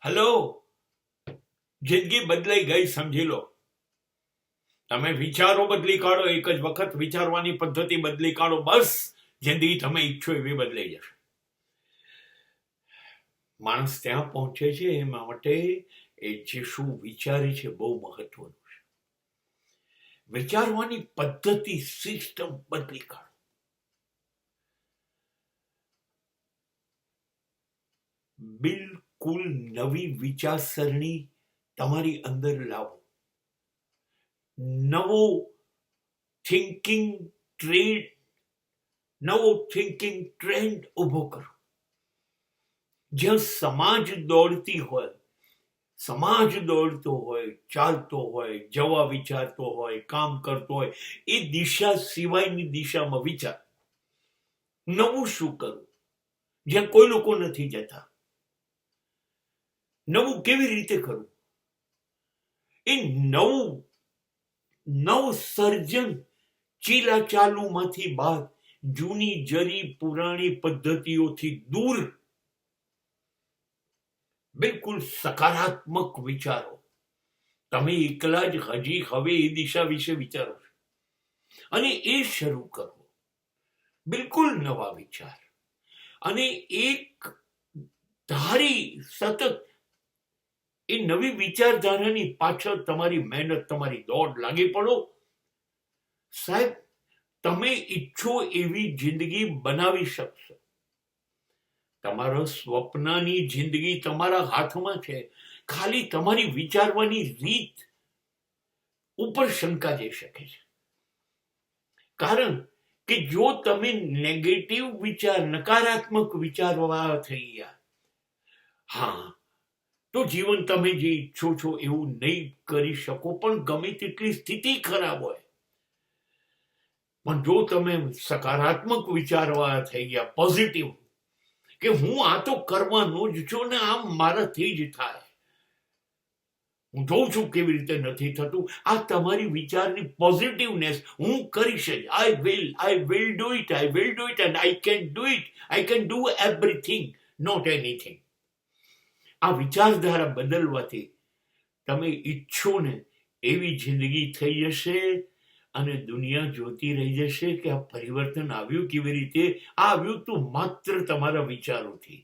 Hello, જિંદગી બદલાઈ ગઈ સમજી લો. તમે વિચારો બદલી કાઢો, એક જ વખત વિચારવાની પદ્ધતિ બદલી કાઢો, બસ જિંદગી તમે ઈચ્છો એવી બદલાઈ જશે. માણસ ત્યાં પહોંચે છે એના માટે એ જે શું વિચારે છે બહુ મહત્વનું છે. વિચારવાની પદ્ધતિ, સિસ્ટમ બદલી કાઢો. બિલકુલ નવી વિચારસરણી તમારી અંદર લાવો. નવો થિંકિંગ ટ્રેન્ડ નવો થિંકિંગ ટ્રેન્ડ ઉભો કરો. જ્યાં સમાજ દોડતી હોય, સમાજ દોડતો હોય, ચાલતો હોય, જવા વિચારતો હોય, કામ કરતો હોય, એ દિશા સિવાયની દિશામાં વિચાર. નવું શું કરવું જ્યાં કોઈ લોકો નથી જતા? નવું કેવી રીતે કરવું? એ નવ સર્જન ચીલા ચાલુમાંથી બાદ જૂની જરી પુરાણી પદ્ધતિઓથી દૂર બિલકુલ સકારાત્મક વિચારો. તમે એકલા જ હજી હવે એ દિશા વિશે વિચારો છો અને એ શરૂ કરો. બિલકુલ નવા વિચાર અને એક ધારી સતત એ નવી વિચારધારાની પાછળ તમારી મહેનત, તમારી દોડ લાગી પડો. સાહેબ, તમે ઈચ્છો એવી જિંદગી બનાવી શકશો. તમારા સ્વપ્નની જિંદગી તમારા હાથમાં છે. ખાલી તમારી વિચારવાની રીત ઉપર શંકા જઈ શકે છે. કારણ કે જો તમે નેગેટિવ વિચાર, નકારાત્મક વિચારવા થઈ ગયા, હા, તો જીવન તમે જે ઈચ્છો છો એવું નહીં કરી શકો. પણ ગમે તેટલી સ્થિતિ ખરાબ હોય, પણ જો તમે સકારાત્મક વિચારવા થઈ ગયા, પોઝિટિવ, કે હું આ તો કરવાનો જ છું ને આમ મારાથી જ થાય, હું જોઉં છું કેવી રીતે નથી થતું, આ તમારી વિચારની પોઝિટિવનેસ, હું કરીશ જ, I will do it and I can do it, I can do everything, not anything. આ વિચારધારા બદલવાથી તમે ઈચ્છો ને એવી જિંદગી થઈ જશે અને દુનિયા જોતી રહી જશે કે આ પરિવર્તન આવ્યું કેવી રીતે. આ આવ્યું તો માત્ર તમારા વિચારોથી.